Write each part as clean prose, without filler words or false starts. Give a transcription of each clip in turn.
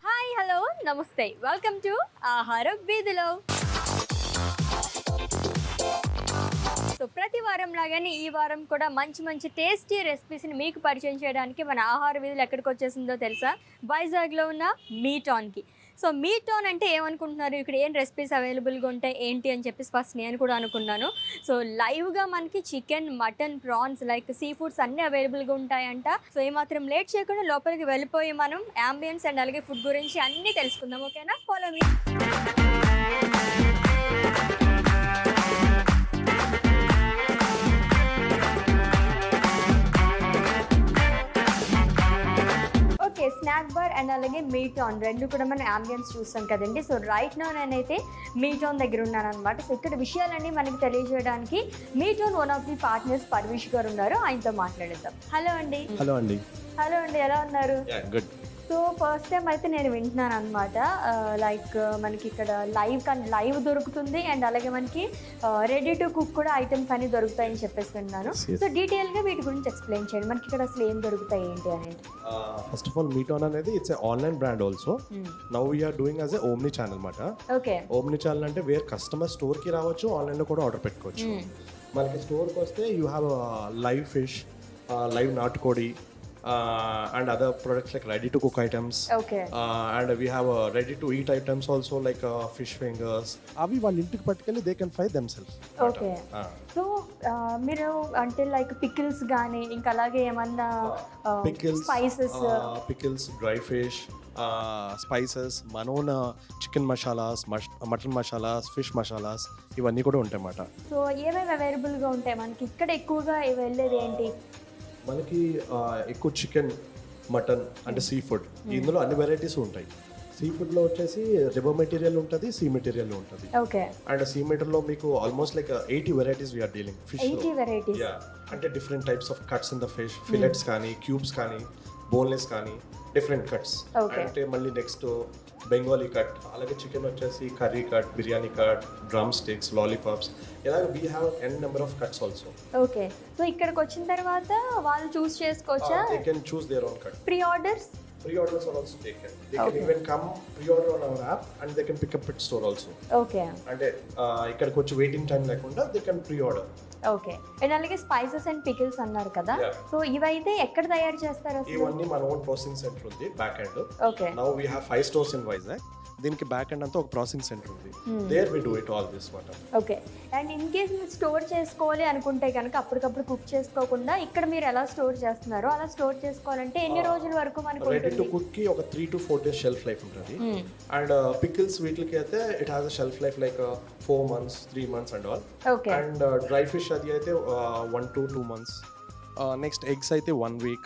Hi hello నమస్తే welcome to ఆహార వీధిలో. సో ప్రతి వారం లాగానే ఈ వారం కూడా మంచి మంచి టేస్టీ రెసిపీస్ని మీకు పరిచయం చేయడానికి మన ఆహార వీధులు ఎక్కడికి వచ్చేసిందో తెలుసా? వైజాగ్లో ఉన్న మీటాన్కి. సో మీటాన్ అంటే ఏమనుకుంటున్నారు, ఇక్కడ ఏం రెసిపీస్ అవైలబుల్గా ఉంటాయి ఏంటి అని చెప్పేసి ఫస్ట్ నేను కూడా అనుకున్నాను. సో లైవ్గా మనకి chicken, mutton, prawns like sea foods అన్నీ అవైలబుల్గా ఉంటాయంట. సో ఏమాత్రం లేట్ చేయకుండా లోపలికి వెళ్ళిపోయి మనం యాంబియన్స్ అండ్ అలాగే ఫుడ్ గురించి అన్నీ తెలుసుకుందాం. ఓకేనా? Follow me. Okay, snack bar and అలాగే మీటాన్ రెండు కూడా మనం యాంబియన్స్ చూస్తాం కదండి. సో రైట్ నౌ నేనైతే మీటాన్ దగ్గర ఉన్నాను అనమాట. సో ఇక్కడ విషయాలన్నీ మనకి తెలియజేయడానికి మీటాన్ వన్ ఆఫ్ ది పార్ట్నర్స్ పర్విష్ గారు ఉన్నారు, ఆయనతో మాట్లాడేద్దాం. హలో అండి. హలో అండి. హలో అండి, ఎలా ఉన్నారు? గుడ్. సో ఫస్ట్ టైం అయితే నేను వింటున్నాను అనమాట. లైక్ మనకి ఇక్కడ లైవ్ దొరుకుతుంది అండ్ అలాగే మనకి రెడీ టు కుక్ కూడా ఐటమ్స్ అన్ని దొరుకుతాయని చెప్పేసి విన్నాను. సో డీటెయిల్గా వీటి గురించి ఎక్స్ప్లెయిన్ చేయండి, మనకి ఇక్కడ అసలు ఏం దొరుకుతాయి ఏంటి అనేది. ఫస్ట్ ఆఫ్ ఆల్ మీటాన్ అనేది it's online brand also. Now we are doing as a omni channel అనమాట. ఓకే, ఓమ్ని ఛానల్ అంటే వేర్ కస్టమర్ స్టోర్కి రావచ్చు, ఆన్లైన్లో కూడా ఆర్డర్ పెట్టుకోవచ్చు. మనకి స్టోర్కి వస్తే you have live fish, live నాటుకోడి, and other products like ready to cook items. Okay. And we have ready to eat items also like fish fingers. అవి వాళ్ళ ఇంటికి పట్టుకెళ్ళి they can fry themselves. Okay. So మీరు అంటే like pickles కానీ ఇంకా అలాగే ఏమన్నా spices, pickles, dry fish, spices, మన own chicken masalas, mutton masalas, fish masalas ఇవన్నీ కూడా ఉంటాయి అన్నమాట. సో ఏమేమి అవైలబుల్గా ఉంటాయి మనకి ఇక్కడ? ఎక్కువగా వెళ్ళేది ఏంటి? మనకి ఎక్కువ చికెన్, మటన్ అంటే సీ ఫుడ్, ఇందులో అన్ని వెరైటీస్ ఉంటాయి. సీ ఫుడ్లో వచ్చేసి రివర్ మెటీరియల్ ఉంటుంది, సీ మెటీరియల్ ఉంటుంది. ఓకే. అండ్ సీ మెటీరియల్లో మీకు almost like 80 varieties we're dealing. Fish 80 varieties. అంటే different types of cuts in the fish, fillets కానీ, క్యూబ్స్ కానీ, బోన్లెస్ కానీ, డిఫరెంట్ కట్స్. అంటే మళ్ళీ నెక్స్ట్ బెంగాలీ కట్, అలాగే చికెన్ వచ్చేసి curry cut, biryani cut, drumsticks, lollipops, ఇలా we have an number of cuts also. Okay. So ఇక్కడికి వచ్చిన తర్వాత వాళ్ళు చూస్ చేసుకోవచ్చా? They can choose their own cut. Pre orders are also taken. They can even come pre-order on our app and they can pick up at store also. Okay. అంటే ఇక్కడికి వచ్చి waiting time లేకుండా they can pre-order. Okay. And అలాగే spices and pickles అన్నారు కదా, so ఇవైతే ఎక్కడ తయారు చేస్తారు అసలు? ఇవన్నీ మన ఓన్ ప్రాసెసింగ్ సెంటర్ ఉంది back end. Okay. Now we have 5 stores in Vizag. దీనికి బ్యాక్ ఎండ్ అంతా ఒక ప్రాసెసింగ్ సెంటర్ ఉంది. There we do it all this మాట. ఓకే. అండ్ ఇన్ కేస్ మీరు స్టోర్ చేసుకోవాలి అనుకుంటే కనుక అప్పటికప్పుడు కుక్ చేసుకోకుండా ఇక్కడ మీరు ఎలా స్టోర్ చేస్తున్నారో అలా స్టోర్ చేసుకోవాలంటే ఎన్ని రోజుల వరకు మనకు రెడీ టు కుక్ కి ఒక 3 to 4 days షెల్ఫ్ లైఫ్ ఉంటుంది. అండ్ పికిల్స్ వీటికి అయితే it has a shelf life like 4 months, 3 months and all. Okay. And dry fish అది అయితే 1 to 2 months. నెక్స్ట్ ఎగ్స్ అయితే 1 week.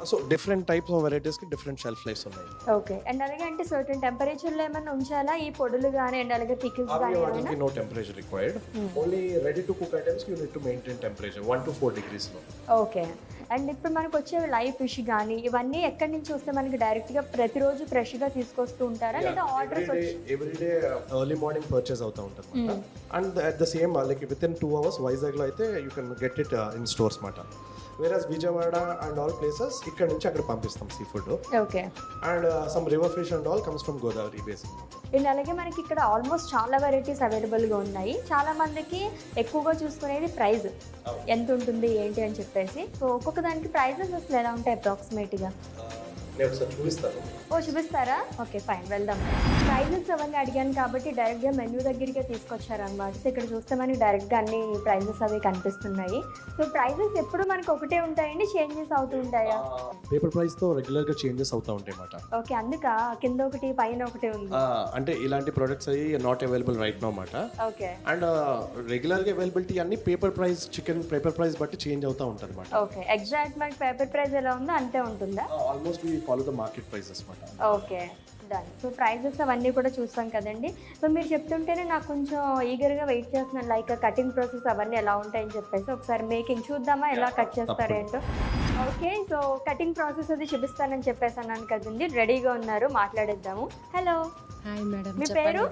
So different types of varieties కి different shelf lifes ఉన్నాయి. Okay. And అలాగే అంటే certain temperature లో ఏమైనా ఉంచాలా ఈ పొడులు గానీ అండ్ అలాగే పికిల్స్ గానీ? వాటికి no temperature required. Only ready to cook items you need to maintain temperature 1 to 4 degrees లో. ఓకే. అండ్ ఇప్పుడు మనకు వచ్చే లైవ్ ఫిష్ కానీ ఇవన్నీ ఎక్కడి నుంచి వస్తే మనకి డైరెక్ట్ గా ప్రతిరోజు ఫ్రెష్ గా తీసుకొస్తూ ఉంటారా లేదా ఆర్డర్స్ వచ్చి? ఎవ్రీడే ఎర్లీ మార్నింగ్ పర్చేస్ అవుతా ఉంటుంది. And at the same like with in 2 hours Vizag లో అయితే you can get it in stores మాట. వేరస్ విజయవాడ అండ్ ఆల్ ప్లేసెస్ ఇక్కడ నుంచి అక్కడ పంపిస్తాం sea food. Okay. And some river fish and all comes from Godavari basin. And అలాగే మనకి ఇక్కడ ఆల్మోస్ట్ చాలా వెరైటీస్ అవైలబుల్గా ఉన్నాయి. చాలా మందికి ఎక్కువగా చూసుకునేది ప్రైస్ ఎంత ఉంటుంది ఏంటి అని చెప్పేసి. సో ఒక్కొక్క దానికి ప్రైజెస్ అసలు ఎలా ఉంటాయి అప్రాక్సిమేట్గా? నేను ఒకసారి చూపిస్తాను. ఓ చూపిస్తారా? ఓకే ఫైన్, వెళ్దాం. ప్రైజెస్ అవన్నీ అడిగాను కాబట్టి డైరెక్ట్గా మెన్యూ దగ్గరికే తీసుకొచ్చారనమాట. సో ఇక్కడ చూస్తే మనకి డైరెక్ట్గా అన్ని ప్రైజెస్ అవి కనిపిస్తున్నాయి. సో ప్రైజెస్ ఎప్పుడు మనకి ఒకటే ఉంటాయండి, చేంజెస్ అవుతూ ఉంటాయా? పేపర్ ప్రైస్ తో రెగ్యులర్ గా చేంజెస్ అవుతూ ఉంటాయి అన్నమాట. ఓకే. అందుక కింద ఒకటి పైన ఒకటి ఉంది. అంటే ఇలాంటి ప్రొడక్ట్స్ అవి నాట్ అవైలబుల్ రైట్ నౌ అన్నమాట. ఓకే. అండ్ రెగ్యులర్ గా అవైలబిలిటీ అన్ని paper price, chicken paper price బట్టి చేంజ్ అవుతూ ఉంటుంది అన్నమాట. ఓకే. ఎగ్జాక్ట్ మనకి పేపర్ ప్రైస్ ఎలా ఉందో అంతే ఉంటుందా? Almost we follow the market prices అన్నమాట. Okay done. సో ప్రైజెస్ అవన్నీ కూడా చూస్తాం కదండి. సో మీరు చెప్తుంటేనే నాకు కొంచెం ఈగర్గా వెయిట్ చేస్తున్నాను, లైక్ కటింగ్ ప్రాసెస్ అవన్నీ ఎలా ఉంటాయని చెప్పేసి. ఒకసారి మేకింగ్ చూద్దామా ఎలా cut చేస్తారేంటో? Okay. So cutting process అది చూపిస్తానని చెప్పేసి అన్నాను కదండి, రెడీగా ఉన్నారు, మాట్లాడేద్దాము. హలో. Hi madam. మీ పేరు?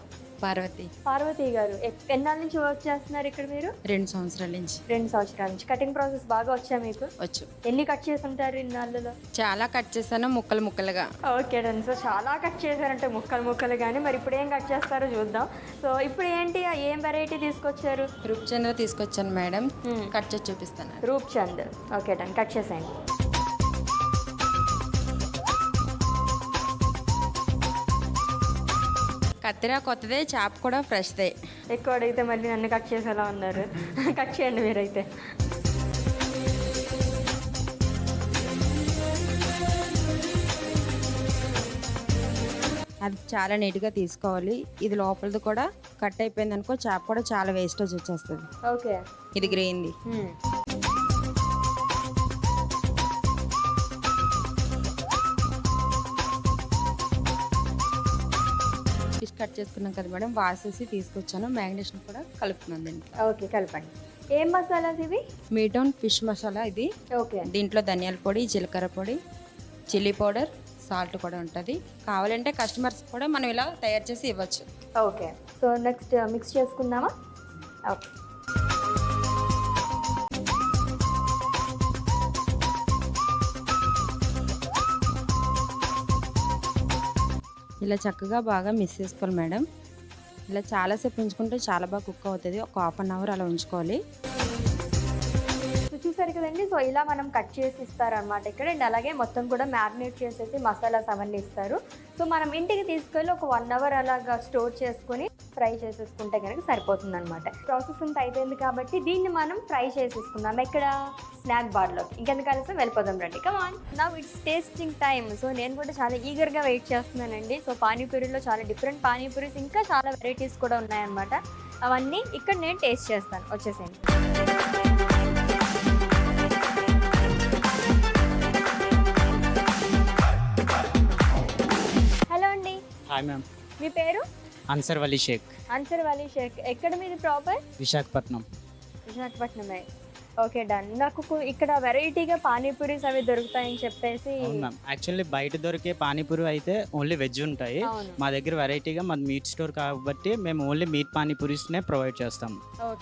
పార్వతి. పార్వతి గారు ఎన్నాళ్ళ నుంచి వర్క్ చేస్తున్నారు ఇక్కడ మీరు? 2 సంవత్సరాల నుంచి. 2 సంవత్సరాల నుంచి. కటింగ్ ప్రాసెస్ బాగా వచ్చా మీకు? వచ్చు. ఎన్ని కట్ చేసి ఉంటారు ఇన్నాళ్ళలో? చాలా కట్ చేశాను ముక్కలుగా. Okay done. సో చాలా కట్ చేశారంటే ముక్కలు కానీ మరి ఇప్పుడు ఏం కట్ చేస్తారో చూద్దాం. సో ఇప్పుడు ఏంటి ఏం వెరైటీ తీసుకొచ్చారు? రూప్చంద్ర తీసుకొచ్చాను మేడం, కట్ చేసి చూపిస్తాను. రూప్చంద్. ఓకే డన్, కట్ చేసేయండి. కత్తిర కొత్తదే, చాప్ కూడా ఫ్రెష్దే. ఎక్కువ అడిగితే మళ్ళీ నన్ను కట్ చేసేలా ఉన్నారు. కట్ చేయండి మీరైతే. అది చాలా నీట్గా తీసుకోవాలి. ఇది లోపలిది కూడా కట్ అయిపోయింది అనుకో, చాప్ కూడా చాలా వేస్టేజ్ వచ్చేస్తుంది. ఓకే. ఇది గ్రీన్ది. ఫిష్ కట్ చేసుకున్నాం కదా మేడం, వాసేసి తీసుకొచ్చాను. మ్యాగ్నేషన్ కూడా కలుపుతున్నాను దీంట్లో. ఓకే, కలపండి. ఏం మసాలాస్ ఇవి? మీటౌన్ ఫిష్ మసాలా ఇది. ఓకే. దీంట్లో ధనియాల పొడి, జీలకర్ర పొడి, చిల్లీ పౌడర్, సాల్ట్ కూడా ఉంటుంది. కావాలంటే కస్టమర్స్ కూడా మనం ఇలా తయారు చేసి ఇవ్వచ్చు. ఓకే. సో నెక్స్ట్ మిక్స్ చేసుకుందామా? ఓకే. ఇలా చక్కగా బాగా మిక్స్ చేసుకోవాలి మేడం. ఇలా చాలాసేపు ఉంచుకుంటే చాలా బాగా కుక్ అవుతుంది. ఒక 1/2 అవర్ అలా ఉంచుకోవాలి. సో చూసారు కదండి. సో ఇలా మనం కట్ చేసి ఇస్తారనమాట ఇక్కడ. అండ్ అలాగే మొత్తం కూడా మ్యారినేట్ చేసేసి మసాలాస్ అవన్నీ ఇస్తారు. సో మనం ఇంటికి తీసుకెళ్ళి ఒక 1 అవర్ అలాగా స్టోర్ చేసుకొని ఫ్రై చేసేసుకుంటే కనుక సరిపోతుంది అనమాట. ప్రాసెస్ అంతా అయిపోయింది కాబట్టి దీన్ని మనం ఫ్రై చేసేసుకుందాం. ఎక్కడ? స్నాక్ బార్లో. ఇంకెందుకు కలిసి వెళ్ళిపోదాం రండి. Come on. Now it's tasting time. So నేను కూడా చాలా ఈగర్గా వెయిట్ చేస్తున్నానండి. సో పానీపూరిలో చాలా డిఫరెంట్ పానీపూరీస్, ఇంకా చాలా వెరైటీస్ కూడా ఉన్నాయన్నమాట. అవన్నీ ఇక్కడ నేను టేస్ట్ చేస్తాను. వచ్చేసేయండి. హలో అండి. Hi ma'am. మీ పేరు? అన్సర్ వలీ షేక్. అన్సర్ వలీ షేక్. ఎక్కడ మీది ప్రాపర్? విశాఖపట్నం. విశాఖపట్నమే. Okay done. నాకు ఇక్కడ వెరైటీగా పానీపూరీస్ అవి దొరుకుతాయని చెప్పేసి. అవును మ్యామ్. యాక్చువల్లీ బయట దొరికే పానీపూరి అయితే ఓన్లీ వెజ్ ఉంటాయి. మా దగ్గర వెరైటీగా మాది మీట్ స్టోర్ కాబట్టి మేము ఓన్లీ మీట్ పానీపూరీస్నే ప్రొవైడ్ చేస్తాం.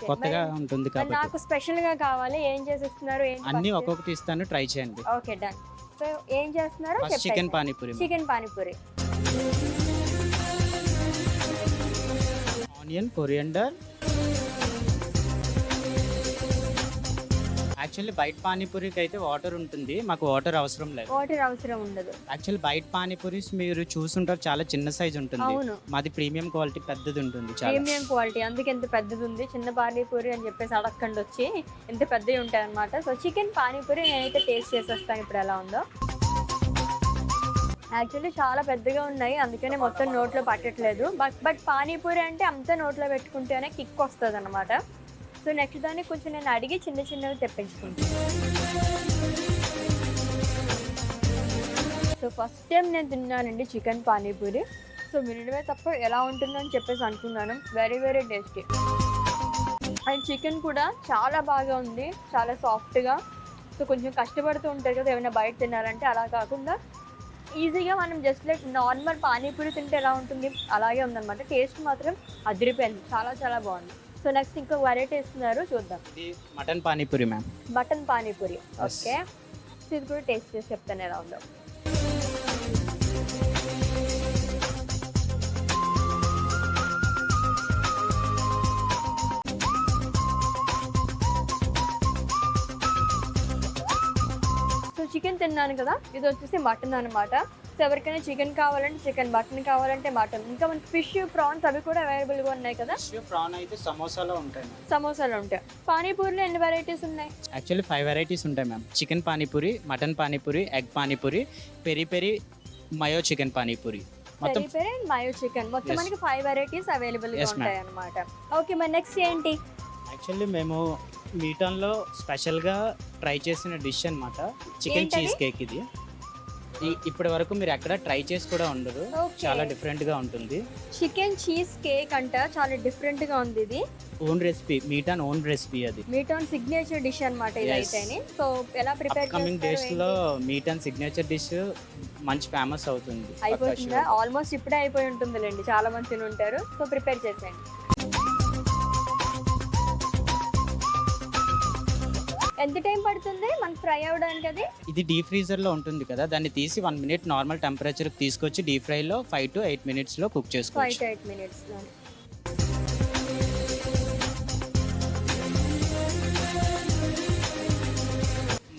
కొత్తగా ఉంటుంది కాబట్టి. నాకు స్పెషల్ గా కావాలి. ఏం చేసిస్తున్నారు? అన్ని ఒక్కొక్కటి ఇస్తాను, ట్రై చేయండి. Okay done. సో ఏం చేస్తున్నారు? Chicken panipuri. Chicken panipuri. Onion, coriander. Actually బయట పానీపూరికి అయితే వాటర్ ఉంటుంది, మాకు వాటర్ అవసరం లేదు. వాటర్ అవసరం ఉండదు. యాక్చువల్లీ బయట పానీపూరీస్ మీరు చూసుంటారు, చాలా చిన్న సైజ్ ఉంటుంది. మాది ప్రీమియం క్వాలిటీ, పెద్దది ఉంటుంది. ప్రీమియం క్వాలిటీ, అందుకే ఎంత పెద్దది ఉంది. చిన్న పానీపూరి అని చెప్పేసి అడగండి వచ్చి ఎంత పెద్దవి ఉంటాయి అనమాట. సో చికెన్ పానీపూరి నేనైతే టేస్ట్ చేసేస్తాను ఇప్పుడు ఎలా ఉందో. యాక్చువల్లీ చాలా పెద్దగా ఉన్నాయి, అందుకనే మొత్తం నోట్లో పట్టట్లేదు. బట్ పానీపూరి అంటే అంతా నోట్లో పెట్టుకుంటేనే కిక్ వస్తుంది అనమాట. సో నెక్స్ట్ దాన్ని కొంచెం నేను అడిగి చిన్న చిన్నవి తెప్పించుకుంటాను. సో ఫస్ట్ టైం నేను తిన్నానండి చికెన్ పానీపూరి. సో వినడమే తప్ప ఎలా ఉంటుందని చెప్పేసి అనుకున్నాను. Very very tasty. And chicken కూడా చాలా బాగా ఉంది, చాలా సాఫ్ట్గా. సో కొంచెం కష్టపడుతూ ఉంటారు కదా ఏమైనా బయట తినాలంటే, అలా కాకుండా ఈజీగా మనం జస్ట్ లైక్ నార్మల్ పానీపూరి తింటే ఎలా ఉంటుంది అలాగే ఉందన్నమాట. టేస్ట్ మాత్రం అదిరిపోయింది, చాలా చాలా బాగుంది. సో నెక్స్ట్ ఇంకో వెరైటీ ఇస్తున్నారు, చూద్దాం. Mutton panipuri ma'am. Mutton panipuri. Okay. So ఇది కూడా టేస్ట్ చేసి చెప్తాను ఎలా ఉందో. సో చికెన్ తిన్నాను కదా, ఇది వచ్చేసి మటన్ అనమాట. సో ఎవరికైనా చికెన్ కావాలంటే చికెన్, మటన్ కావాలంటే మటన్. ఇంకా మనకి ఫిష్, ప్రాన్స్ అవి కూడా అవైలబుల్గా ఉన్నాయి కదా. ఫిష్, ప్రాన్ అయితే సమోసాలో ఉంటాయి. సమోసాలు ఉంటాయి. పానీపూరిలో ఎన్ని వెరైటీస్ ఉన్నాయి? యాక్చువల్లీ 5 వెరైటీస్ ఉంటాయి ma'am. Chicken panipuri, mutton panipuri, egg panipuri, peri peri mayo chicken panipuri. Peri peri mayo chicken. మొత్తం మనకి 5 వెరైటీస్ అవైలబుల్గా ఉంటాయి అనమాట. ఓకే, మరి నెక్స్ట్ ఏంటి? యాక్చువల్లీ మేము మీటన్లో స్పెషల్గా ట్రై చేసిన డిష్ అనమాట చికెన్ చీజ్ కేక్. ఇది ఇప్పటి వరకు మీరు ఎక్కడ ట్రై చేసి కూడా ఉండరు. Okay. చాలా డిఫరెంట్ గా ఉంటుంది. చికెన్ చీజ్ కేక్ అంట, చాలా డిఫరెంట్ గా ఉంది ఇది. Own recipe, meet and own recipe అది. మీట్ ఆన్ సిగ్నేచర్ డిష్ అన్నమాట ఇది Yes. అయితేని. సో ఎలా ప్రిపేర్ కమింగ్ డేస్ లో మీట్ అండ్ సిగ్నేచర్ డిష్ మంచి ఫేమస్ అవుతుంది. అయిపోతుందా? ఆల్మోస్ట్ ఇప్పుడే అయిపోయి ఉంటుందిలేండి, చాలా మంది తిని ఉంటారు. సో ప్రిపేర్ చేసేయండి. ఎంత టైం పడుతుంది మనకి ఫ్రై అవ్వడానికి అది? ఇది డీప్ ఫ్రీజర్ లో ఉంటుంది కదా, దాన్ని తీసి 1 మినిట్ నార్మల్ టెంపరేచర్ కి తీసుకొచ్చి డీప్ ఫ్రై లో 5 to 8 మినిట్స్ లో కుక్ 5 చేసుకోవచ్చు. to 8 minutes లో.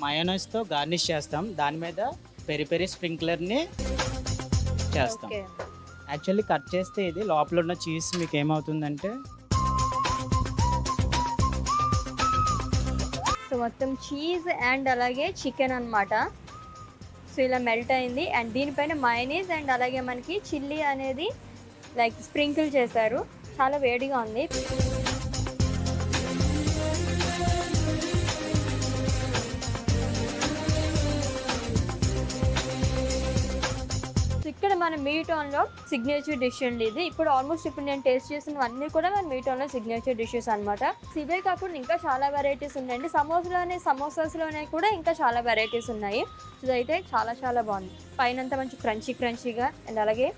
మయోనైస్ తో గార్నిష్ చేస్తాం, దాని మీద పెరి పెరి స్ప్రింక్లర్ ని చేస్తాం. ఓకే. యాక్చువల్లీ కట్ చేస్తే ఇది లోపల ఉన్న చీజ్ మీకు ఏమవుతుందంటే సో మొత్తం చీజ్ అండ్ అలాగే చికెన్ అన్నమాట. సో ఇలా మెల్ట్ అయింది అండ్ దీనిపైన మయోనీస్ అండ్ అలాగే మనకి చిల్లీ అనేది లైక్ స్ప్రింకిల్ చేశారు. చాలా వేడిగా ఉంది. సో ఇక్కడ మన మీట్ ఆన్లో సిగ్నేచర్ డిష్ అండి ఇది. ఇప్పుడు ఆల్మోస్ట్ ఇప్పుడు నేను టేస్ట్ చేసినవన్నీ కూడా మన మీట్ ఆన్లో సిగ్నేచర్ డిషెస్ అనమాట. ఇవే కాకుండా ఇంకా చాలా వెరైటీస్ ఉన్నాయండి. సమోసాస్లోనే కూడా ఇంకా చాలా వెరైటీస్ ఉన్నాయి. ఇదైతే చాలా చాలా బాగుంది. పైన అంతా మంచి క్రంచీగా అండ్ అలాగే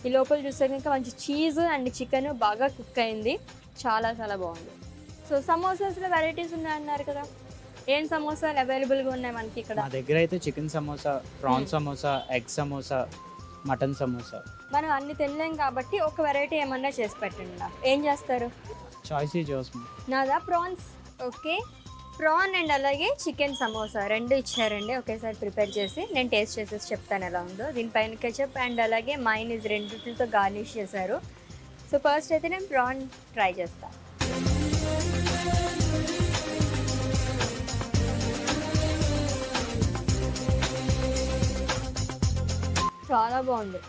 ఈ లోపల చూస్తే ఇంకా మంచి చీజ్ అండ్ చికెన్ బాగా కుక్ అయింది. చాలా చాలా బాగుంది. సో సమోసాస్లో వెరైటీస్ ఉన్నాయన్నారు కదా, ఏం సమోసాలు అవైలబుల్గా ఉన్నాయి మనకి ఇక్కడ? మా దగ్గర అయితే chicken samosa, prawn samosa, egg samosa, mutton samosa. మనం అన్ని తినలేం కాబట్టి ఒక వెరైటీ ఏమన్నా చేసి పెట్టండి నాకు. ఏం చేస్తారు? చాయిస్ ఈ జోస్. నాదా ప్రాన్స్. ఓకే, ప్రాన్ అండ్ అలాగే చికెన్ సమోసా రెండు ఇచ్చారండి ఒకేసారి ప్రిపేర్ చేసి. నేను టేస్ట్ చేసేసి చెప్తాను ఎలా ఉందో. దీనిపైన కెచప్ అండ్ అలాగే మైనీస్ రెండిటితో గార్నిష్ చేశారు. సో ఫస్ట్ అయితే నేను ప్రాన్ ట్రై చేస్తాను. చాలా బాగుంది.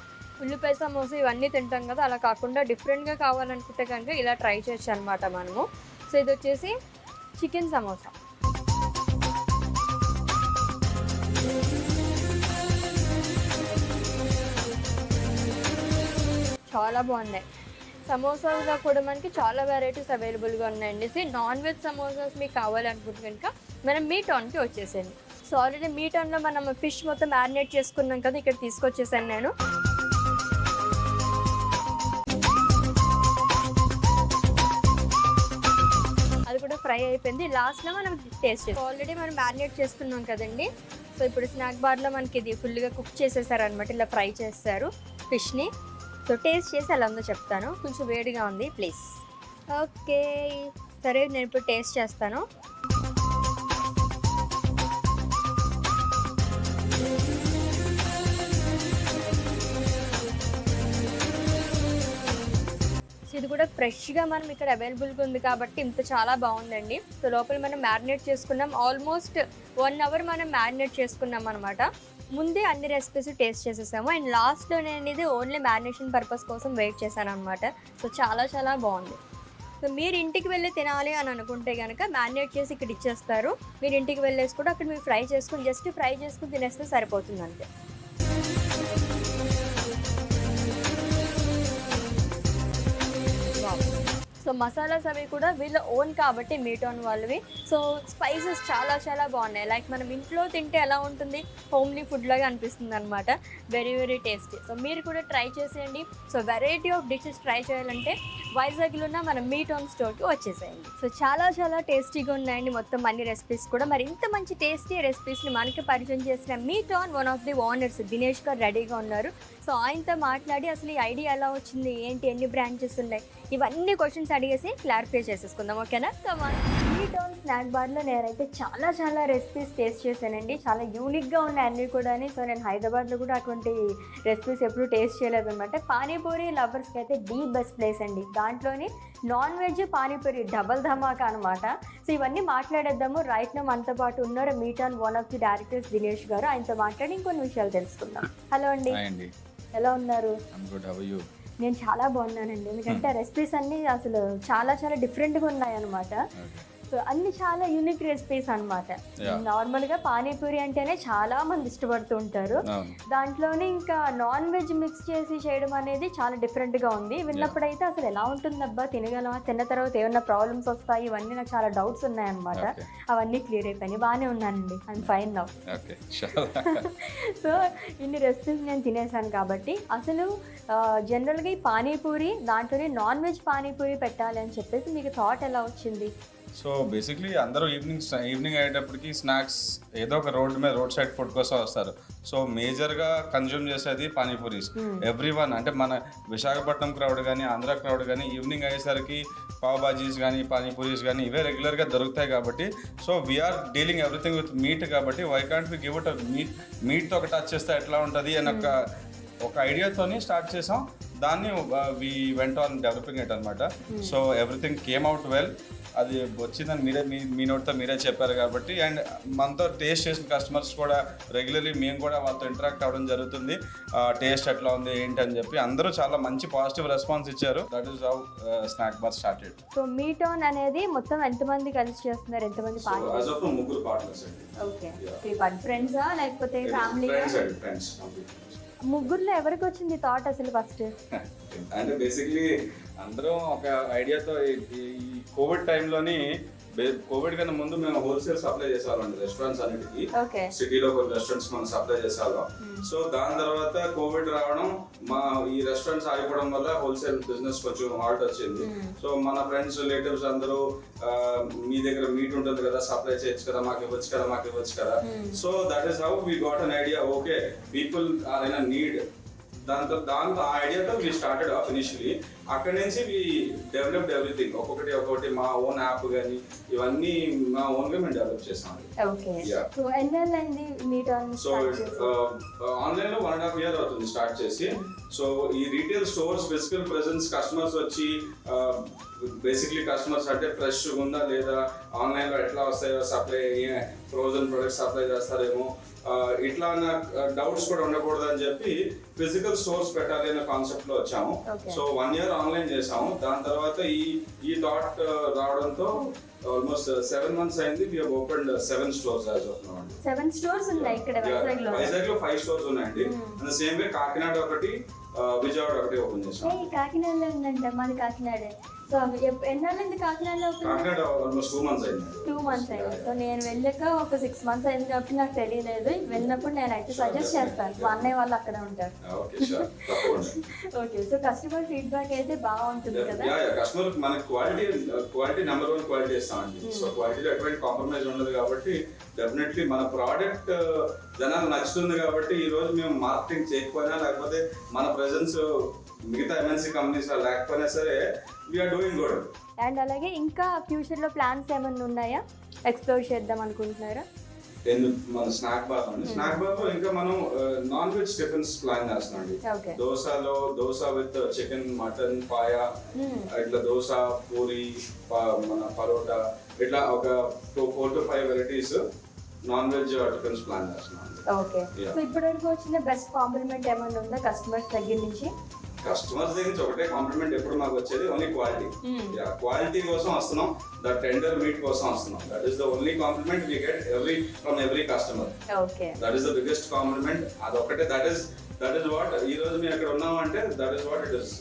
ఉల్లిపాయ సమోసా ఇవన్నీ తింటాం కదా, అలా కాకుండా డిఫరెంట్గా కావాలనుకుంటే కనుక ఇలా ట్రై చేయొచ్చు అనమాట మనము. సో ఇది వచ్చేసి చికెన్ సమోసా. చాలా బాగున్నాయి. సమోసాలో కూడా మనకి చాలా వెరైటీస్ అవైలబుల్గా ఉన్నాయండి. నాన్ వెజ్ సమోసాస్ మీకు కావాలనుకుంటే కనుక మనం మీట్ ఆన్కి వచ్చేసేయండి. సో ఆల్రెడీ మీట్ ఆన్లో మనం ఫిష్ మొత్తం మ్యారినేట్ చేసుకున్నాం కదా, ఇక్కడ తీసుకొచ్చేసాను నేను. అది కూడా ఫ్రై అయిపోయింది. లాస్ట్లో మనం టేస్ట్ చేస్తాం. ఆల్రెడీ మనం మ్యారినేట్ చేసుకున్నాం కదండి. సో ఇప్పుడు స్నాక్ బార్లో మనకి ఇది ఫుల్గా కుక్ చేసేసారనమాట, ఇలా ఫ్రై చేస్తారు ఫిష్ని. సో టేస్ట్ చేసి ఎలా ఉందో చెప్తాను. కొంచెం వేడిగా ఉంది ప్లీజ్. ఓకే సరే, నేను ఇప్పుడు టేస్ట్ చేస్తాను. ఇది కూడా ఫ్రెష్గా మనం ఇక్కడ అవైలబుల్గా ఉంది కాబట్టి ఇంత చాలా బాగుందండి. సో లోపల మనం మ్యారినేట్ చేసుకున్నాం, ఆల్మోస్ట్ 1 hour మనం మ్యారినేట్ చేసుకున్నాం అనమాట. ముందే అన్ని రెసిపీస్ టేస్ట్ చేసేసాము అండ్ లాస్ట్లో నేను ఇది ఓన్లీ మ్యారినేషన్ పర్పస్ కోసం వెయిట్ చేశాను అనమాట. సో చాలా చాలా బాగుంది. సో మీరు ఇంటికి వెళ్ళి తినాలి అని అనుకుంటే కనుక మ్యారినేట్ చేసి ఇక్కడ ఇచ్చేస్తారు. మీరు ఇంటికి వెళ్ళేసి కూడా అక్కడ మీరు ఫ్రై చేసుకుని తినేస్తే సరిపోతుంది అంతే. సో మసాలాస్ అవి కూడా వీళ్ళ ఓన్ కాబట్టి మీట్ ఆన్ వాళ్ళవి. సో స్పైసెస్ చాలా చాలా బాగున్నాయి. లైక్ మనం ఇంట్లో తింటే ఎలా ఉంటుంది, హోమ్లీ ఫుడ్ లాగా అనిపిస్తుంది అనమాట. Very very tasty. సో మీరు కూడా ట్రై చేసేయండి. So variety of dishes try చేయాలంటే వైజాగ్లో ఉన్న మన మీట్ ఆన్ స్టోర్కి వచ్చేసేయండి. సో చాలా చాలా టేస్టీగా ఉన్నాయండి మొత్తం అన్ని రెసిపీస్ కూడా. మరి ఇంత మంచి టేస్టీ రెసిపీస్ని మనకి పరిచయం చేసిన meet on one of the owners Dinesh గారు రెడీగా ఉన్నారు. సో ఆయనతో మాట్లాడి అసలు ఈ ఐడియా ఎలా వచ్చింది, ఏంటి, ఎన్ని బ్రాంచెస్ ఉన్నాయి, ఇవన్నీ క్వశ్చన్స్ అడిగేసి క్లారిఫై చేసేసుకుందాం. ఓకేనా? కమాన్. మీట్ ఆన్ స్నాక్ బార్లో నేనైతే చాలా చాలా రెసిపీస్ టేస్ట్ చేశానండి. చాలా యూనిక్గా ఉన్నాయి అన్నీ కూడా. సో నేను హైదరాబాద్లో కూడా అటువంటి రెసిపీస్ ఎప్పుడు టేస్ట్ చేయలేదు అనమాట. పానీపూరి లవర్స్కి అయితే ది బెస్ట్ ప్లేస్ అండి. దాంట్లోని నాన్ వెజ్ పానీపూరి డబల్ ధమాకా అనమాట. సో ఇవన్నీ మాట్లాడేద్దాము. రైట్ నా మనతో పాటు ఉన్నారు meet on one of the directors Dinesh గారు. ఆయనతో మాట్లాడి ఇంకొన్ని విషయాలు తెలుసుకుందాం. హలో అండి, ఎలా ఉన్నారు? నేను చాలా బాగున్నానండి. ఎందుకంటే రెసిపీస్ అన్నీ అసలు చాలా చాలా డిఫరెంట్గా ఉన్నాయి అనమాట. సో అన్ని చాలా యూనిక్ రెసిపీస్ అనమాట. నార్మల్గా పానీపూరి అంటేనే చాలా మంది ఇష్టపడుతూ ఉంటారు. దాంట్లోనే ఇంకా నాన్ వెజ్ మిక్స్ చేసి చేయడం అనేది చాలా డిఫరెంట్గా ఉంది. విన్నప్పుడైతే అసలు ఎలా ఉంటుందబ్బా, తినగలమా, తిన్న తర్వాత ఏమన్నా ప్రాబ్లమ్స్ వస్తాయి, ఇవన్నీ నాకు చాలా డౌట్స్ ఉన్నాయన్నమాట. అవన్నీ క్లియర్ అయిపోయినాయి. బాగానే ఉన్నానండి, ఐఎమ్ ఫైన్ నౌ. సో ఇన్ని రెసిపీస్ నేను తినేసాను కాబట్టి అసలు జనరల్గా ఈ పానీపూరి దాంట్లోనే నాన్ వెజ్ పానీపూరి పెట్టాలి అని చెప్పేసి మీకు థాట్ ఎలా వచ్చింది? సో బేసిక్లీ అందరూ ఈవినింగ్ అయ్యేటప్పటికి స్నాక్స్ ఏదో ఒక రోడ్ సైడ్ ఫుడ్ కోసం వస్తారు. సో మేజర్గా కన్జ్యూమ్ చేసేది పానీపూరీస్. ఎవ్రీవన్ అంటే మన విశాఖపట్నం క్రౌడ్ కానీ ఆంధ్ర క్రౌడ్ కానీ ఈవినింగ్ అయ్యేసరికి పావ్ బాజీస్ కానీ పానీపూరీస్ కానీ ఇవే రెగ్యులర్గా దొరుకుతాయి కాబట్టి so we're dealing everything with meat కాబట్టి why can't we give it మీట్తో ఒక టచ్ చేస్తే ఎట్లా ఉంటుంది అని ఒక ఐడియాతోని స్టార్ట్ చేసాం. దాన్ని we went on developing it అనమాట. So everything came out well. అది వచ్చిందని మీరే మీ నోట్తో మీరే చెప్పారు కాబట్టి, అండ్ మనతో టేస్ట్ చేసిన కస్టమర్స్ కూడా రెగ్యులర్లీ మేము కూడా వాళ్ళతో ఇంటరాక్ట్ అవ్వడం జరుగుతుంది. టేస్ట్ ఎట్లా ఉంది ఏంటి అని చెప్పి అందరూ చాలా మంచి పాజిటివ్ రెస్పాన్స్ ఇచ్చారు. That is how snack bar started. So meet on అనేది మొత్తం ఎంతమంది కలిసి చేస్తున్నారు? ఎంతమంది పార్ట్నర్స్? ముగ్గురు పార్ట్నర్స్ అండి. ఓకే, ఫ్రెండ్సా లేకపోతే ఫ్యామిలీ? ఫ్రెండ్స్. ముగ్గురులో ఎవరికి వచ్చింది థాట్ అసలు ఫస్ట్? అంటే బేసిక్లీ అందరం ఒక ఐడియాతో ఈ కోవిడ్ టైంలోని కోవిడ్ కన్నా ముందు మేము హోల్సేల్ సప్లై చేసేవాళ్ళండి రెస్టారెంట్స్ అన్నిటికీ. సిటీలో కొన్ని రెస్టారెంట్స్ మనం సప్లై చేసేవాళ్ళం. సో దాని తర్వాత కోవిడ్ రావడం, మా ఈ రెస్టారెంట్స్ ఆగిపోవడం వల్ల హోల్సేల్ బిజినెస్ కొంచెం హాల్ట్ వచ్చింది. సో మన ఫ్రెండ్స్ రిలేటివ్స్ అందరూ మీ దగ్గర మీట్ ఉంటుంది కదా, సప్లై చేయొచ్చు కదా, మాకు ఇవ్వచ్చు కదా. So that is how we got an idea. Okay, people are in a need. దాంతో ఆ ఐడియాతో వీ స్టార్టెడ్ ఆఫ్ ఇనిషియలీ. అక్కడి నుంచి వీ డెవలప్డ్ ఎవ్రీథింగ్. ఒక్కొక్కటి మా ఓన్ యాప్ కానీ ఇవన్నీ మా ఓన్గా మేము డెవలప్ చేసాం. సో ఆన్లైన్లో 1.5 year అవుతుంది స్టార్ట్ చేసి. సో ఈ retail stores physical presence, customers వచ్చి బేసిక్లీ కస్టమర్స్ అంటే ఫ్రెష్ ఉందా లేదా, ఆన్లైన్లో ఎట్లా వస్తాయో, సప్లై ఫ్రోజన్ ప్రొడక్ట్స్ సప్లై చేస్తారేమో, ఇట్లా డౌట్స్ కూడా ఉండకూడదు అని చెప్పి ఫిజికల్ స్టోర్స్ పెట్టాలి అనే కాన్సెప్ట్ లో వచ్చాము. సో 1 year ఆన్లైన్ చేసాము. దాని తర్వాత ఈ థాట్ రావడంతో ఆల్మోస్ట్ 7 months అయింది. We have opened 7 stores as of now. 7 stores ఉన్నాయి ఇక్కడ వైజాగ్ లో 5 stores ఉన్నాయండి. అండ్ సేమ్ వే కాకినాడ ఒకటి, విజయవాడ ఒకటి ఓపెన్ చేసాం. కాకినాడలో ఉందంట, మాది కాకినాడే. సో ఎన్నాళ్ళైంది కాకినాడలో? కాకినాడ ఆల్మోస్ట్ 2 months అయింది. 2 months అయింది. సో నేను వెళ్ళాక ఒక 6 months అయింది కాబట్టి నాకు తెలియలేదు. వెళ్ళినప్పుడు నేను అయితే సజెస్ట్ చేస్తాను, మా అన్నయ్య వాళ్ళు అక్కడ ఉంటారు. ఓకే, సో కస్టమర్ ఫీడ్బ్యాక్ అయితే బాగుంటుంది కదా? కస్టమర్ మనకి క్వాలిటీ నెంబర్ 1 క్వాలిటీ ఇస్తామండి. సో క్వాలిటీలో ఎటువంటి కాంప్రమైజ్ ఉండదు కాబట్టి డెఫినెట్లీ మన ప్రోడక్ట్ జనాలు నచ్చుతుంది కాబట్టి ఈ రోజు మేము మార్కెటింగ్ చేయకపోయినా, లేకపోతే మన ప్రెజెన్స్ మిగతా ఎంఎన్సీ కంపెనీస్ లేకపోయినా సరే వీఆర్ డూయింగ్ గుడ్. అండ్ అలాగే ఇంకా ఫ్యూచర్ లో ప్లాన్స్ ఏమైనా ఉన్నాయా, ఎక్స్ప్లోర్ చేద్దాం అనుకుంటున్నారా? మన స్నాక్ బార్ అండి. స్నాక్ బార్ లో ఇంకా మనం నాన్ వెజ్ టిఫిన్స్ ప్లాన్ చేస్తున్నాం అండి. దోశ విత్ చికెన్, మటన్, పాయ, ఇట్లా దోశ, పూరి, మన పరోటా, ఇట్లా ఒక 4 to 5 varieties non veg tiffins plan చేస్తున్నాం. ఓకే, సో ఇప్పటివరకు వచ్చిన బెస్ట్ కాంప్లిమెంట్ ఏమైనా ఉందా కస్టమర్స్ దగ్గర నుంచి? కస్టమర్స్ దగ్గర నుంచి ఒకటే కాంప్లిమెంట్ ఎప్పుడు మాకు వచ్చేది, ఓన్లీ క్వాలిటీ. క్వాలిటీ కోసం వస్తున్నాం, ద టెండర్ మీట్ కోసం వస్తున్నాం. That is the only compliment we get from every customer. Okay, that is the biggest compliment. అదొకటే, దట్ ఈస్ వాట్ ఈ రోజు మేము ఇక్కడ ఉన్నామంటే that is what it is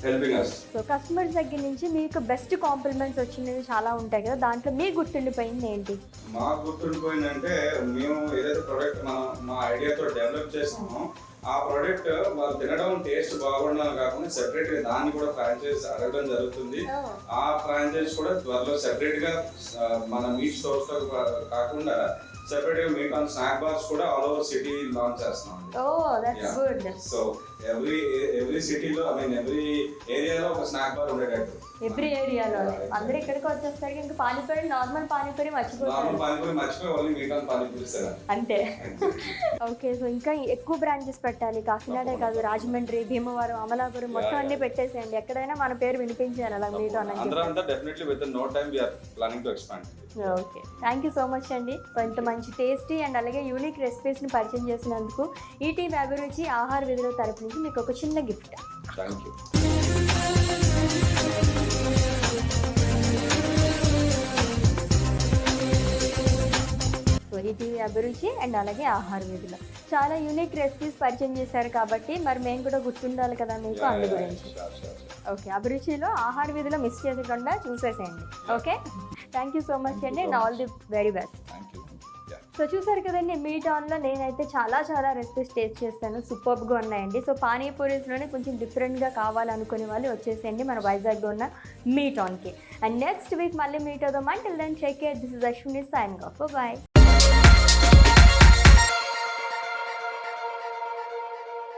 helping us. సో కస్టమర్స్ దగ్గర నుంచి మీకు బెస్ట్ కాంప్లిమెంట్స్ వచ్చినవి చాలా ఉంటాయి కదా, దాంట్లో మీకు గుర్తుండిపోయింది ఏంటి? మాకు గుర్తుండిపోయిందంటే మేము ఏదైతే ప్రోడక్ట్ మా ఐడియాతో డెవలప్ చేసామో ఆ ప్రోడక్ట్ వాళ్ళు తినడం టేస్ట్ బాగుండాలని కాకుండా సెపరేట్ గా దాన్ని కూడా ఫ్రాంచైజ్ అడగడం జరుగుతుంది. ఆ ఫ్రాంచైజ్ కూడా త్వరలో సెపరేట్ గా మన మీట్ స్టోర్స్ తో కాకుండా సెపరేట్ గా మీట్ ఆన్ స్నాక్ బార్స్ కూడా ఆల్ ఓవర్ సిటీ లాంచ్ చేస్తున్నాం. సో ఎవ్రీ సిటీలో ఎవ్రీ ఏరియాలో ఒక స్నాక్ బార్ ఉండేటట్టు. ఎవ్రీ ఏరియాలో అందరూ ఇక్కడికి వచ్చేసరికి ఇంకా పానీపూరి, నార్మల్ పానీపూరి మర్చిపోయి ఓన్లీ మీట్ ఆన్ పానీపూరి అంతే. ఓకే, సో ఇంకా ఎక్కువ బ్రాంచెస్ పెట్టాలి, కాకినాడే కాదు, రాజమండ్రి, భీమవరం, అమలాపురం మొత్తం అన్ని పెట్టేసేయండి. ఎక్కడైనా మన పేరు వినిపించాలి అలా మీతో. Definitely with in no time we are planning to expand. Okay, thank you so much అండి. ఇంత మంచి టేస్టీ అండ్ అలాగే యూనిక్ రెసిపీస్ని పరిచయం చేసినందుకు ఈటీవీ అభిరుచి ఆహార విధుల తరపు నుంచి మీకు ఒక చిన్న గిఫ్ట్. Thank you. అభిరుచి అండ్ అలాగే ఆహార వీధిలో చాలా యూనిక్ రెసిపీస్ పరిచయం చేశారు కాబట్టి మరి మేము కూడా గుర్తుండాలి కదా మీకు అందు గురించి. ఓకే, అభిరుచిలో ఆహార వీధిలో మిస్ చేయకుండా చూసేసేయండి. Okay, thank you so much అండి and all the very best. So చూసారు కదండి, మీట్ ఆన్లో నేనైతే చాలా రెసిపీస్ టేస్ట్ చేస్తాను, సూపర్గా ఉన్నాయండి. సో పానీపూరీస్లోనే కొంచెం డిఫరెంట్గా కావాలనుకునే వాళ్ళు వచ్చేసేయండి మన వైజాగ్లో ఉన్న మీట్ ఆన్కి. అండ్ నెక్స్ట్ వీక్ మళ్ళీ మీట్ అవుదాం. Until then take care. This is Ashwini signing off. By.